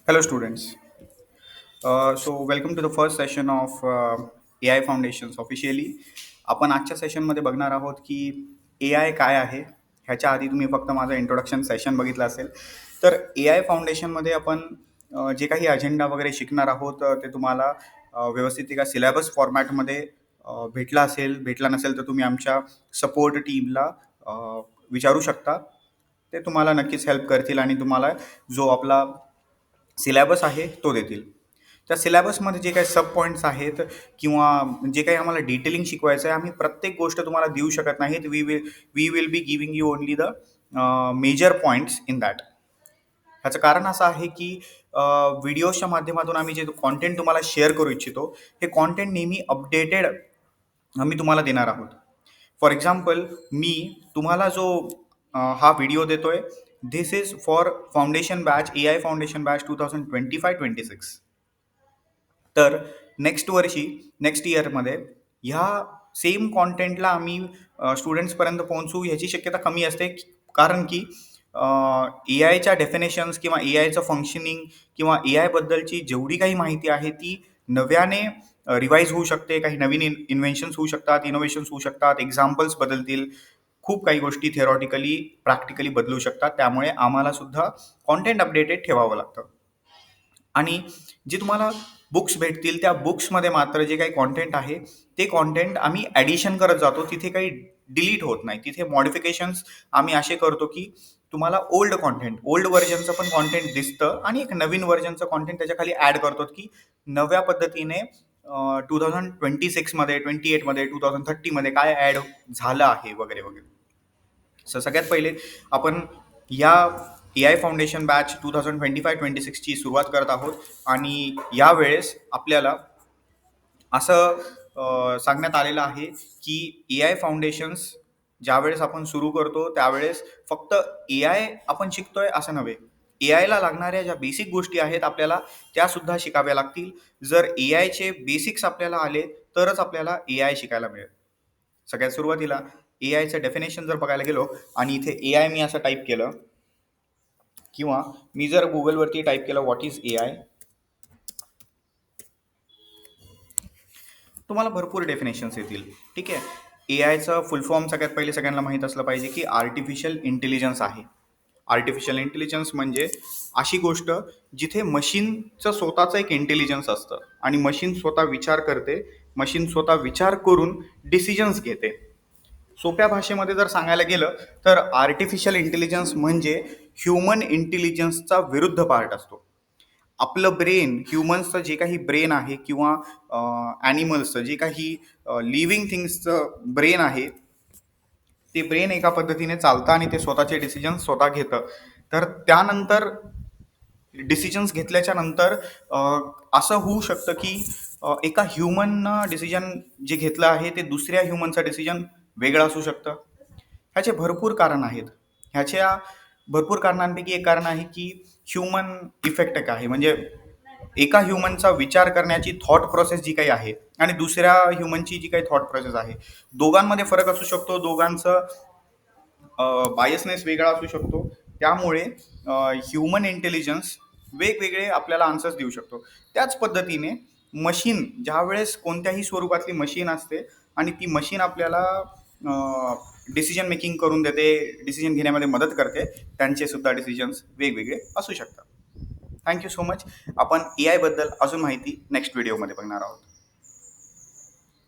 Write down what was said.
Hello, students. Welcome to the first session of AI Foundations officially. आपण आजच्या सेशनमध्ये बघणार आहोत की ए आय काय आहे. ह्याच्या आधी तुम्ही फक्त माझं इंट्रोडक्शन सेशन बघितलं असेल. तर ए आय फाउंडेशनमध्ये आपण जे काही अजेंडा वगैरे शिकणार आहोत ते तुम्हाला व्यवस्थित एका सिलेबस फॉर्मॅटमध्ये भेटला असेल. भेटला नसेल तर तुम्ही आमच्या सपोर्ट टीमला विचारू शकता. ते तुम्हाला नक्कीच हेल्प करतील आणि तुम्हाला जो आपला सिलेबस आहे तो देतील. त्या सिलेबसमध्ये जे काही सब पॉईंट्स आहेत किंवा जे काही आम्हाला डिटेलिंग शिकवायचं आहे, आम्ही प्रत्येक गोष्ट तुम्हाला देऊ शकत नाहीत. We will be giving you only the major points in that. ह्याचं कारण असं आहे की व्हिडिओच्या माध्यमातून आम्ही जे कॉन्टेंट तुम्हाला शेअर करू इच्छितो, हे कॉन्टेंट नेहमी अपडेटेड आम्ही तुम्हाला देणार आहोत. फॉर एक्झाम्पल, मी तुम्हाला जो हा व्हिडिओ देतोय, this is for foundation batch, A I foundation batch 2025-26. तर नेक्स्ट इयरमध्ये ह्या सेम कॉन्टेंटला आम्ही स्टुडंट्सपर्यंत पोहोचू ह्याची शक्यता कमी असते. कारण की ए आयच्या डेफिनेशन्स किंवा ए आयचं फंक्शनिंग किंवा ए आयबद्दलची जेवढी काही माहिती आहे ती नव्याने रिवाईज होऊ शकते. काही नवीन इन्व्हेन्शन्स होऊ शकतात, इनोव्हेशन्स होऊ शकतात, एक्झाम्पल्स बदलतील, खूप काही गोष्टी थेरॉटिकली प्रॅक्टिकली बदलू शकतात. त्यामुळे आम्हाला सुद्धा कॉन्टेंट अपडेटेड ठेवावं लागतं. आणि जे तुम्हाला बुक्स भेटतील त्या बुक्समध्ये मात्र जे काही कॉन्टेंट आहे ते कॉन्टेंट आम्ही ॲडिशन करत जातो. तिथे काही डिलीट होत नाही. तिथे मॉडिफिकेशन्स आम्ही असे करतो की तुम्हाला ओल्ड व्हर्जनचं पण कॉन्टेंट दिसतं आणि एक नवीन व्हर्जनचं कॉन्टेंट त्याच्या खाली ॲड करतो की नव्या पद्धतीने 2026मध्ये, 28मध्ये, 2030मध्ये काय ॲड झालं आहे वगैरे वगैरे. सगळ्यात पहिले आपण या ए आय फाउंडेशन बॅच 2025-26ची सुरुवात करत आहोत. आणि यावेळेस आपल्याला असं सांगण्यात आलेलं आहे की ए आय फाउंडेशन्स ज्यावेळेस आपण सुरू करतो त्यावेळेस फक्त ए आय आपण शिकतोय असं नव्हे. ए आयला लागणाऱ्या ज्या बेसिक गोष्टी आहेत आपल्याला त्या सुद्धा शिकाव्या लागतील. जर ए आयचे बेसिक्स आपल्याला आले तरच आपल्याला ए आय शिकायला मिळेल. सगळ्यात सुरुवातीला ए आयचं डेफिनेशन जर बघायला गेलो आणि इथे ए आय मी असं टाईप केलं किंवा मी जर गुगलवरती टाईप केलं व्हॉट इज ए आय, तुम्हाला भरपूर डेफिनेशन्स येतील. ठीक आहे. ए आयचं फुल फॉर्म सगळ्यात पहिले सगळ्यांना माहीत असलं पाहिजे की आर्टिफिशियल इंटेलिजन्स आहे. आर्टिफिशियल इंटेलिजन्स म्हणजे अशी गोष्ट जिथे मशीनचं स्वतःचं एक इंटेलिजन्स असतं आणि मशीन स्वतः विचार करते, मशीन स्वतः विचार करून डिसिजन्स घेते. सोप्या भाषेमध्ये जर सांगायला गेलं तर आर्टिफिशियल इंटेलिजन्स म्हणजे ह्युमन इंटेलिजन्सचा विरुद्ध पार्ट असतो. आपलं ब्रेन, ह्युमन्सचं जे काही ब्रेन आहे किंवा ॲनिमल्सचं जे काही लिव्हिंग थिंग्सचं ब्रेन आहे, ते ब्रेन एका पद्धतीने चालतं आणि ते स्वतःचे डिसिजन्स स्वतः घेतं. तर त्यानंतर डिसिजन्स घेतल्याच्या नंतर असं होऊ शकतं की एका ह्युमननं डिसिजन जे घेतलं आहे ते दुसऱ्या ह्युमनचं डिसिजन वेगळं असू शकतं. ह्याचे भरपूर कारण आहेत. ह्याच्या भरपूर कारणांपैकी एक कारण आहे की ह्युमन इफेक्ट एक आहे. म्हणजे एका ह्युमनचा विचार करण्याची थॉट प्रोसेस जी काही आहे आणि दुसऱ्या ह्युमनची जी काही थॉट प्रोसेस आहे, दोघांमध्ये फरक असू शकतो. दोघांचं बायसनेस वेगळा असू शकतो. त्यामुळे ह्युमन इंटेलिजन्स वेगवेगळे आपल्याला आन्सर्स देऊ शकतो. त्याच पद्धतीने मशीन ज्यावेळेस कोणत्याही स्वरूपातली मशीन असते आणि ती मशीन आपल्याला डिसिजन मेकिंग करून देते, डिसिजन घेण्यामध्ये मदत करते, त्यांचे सुद्धा डिसिजन्स वेगवेगळे असू शकतात. Thank you so much. आपण ए आयबद्दल अजून माहिती नेक्स्ट व्हिडिओमध्ये बघणार आहोत.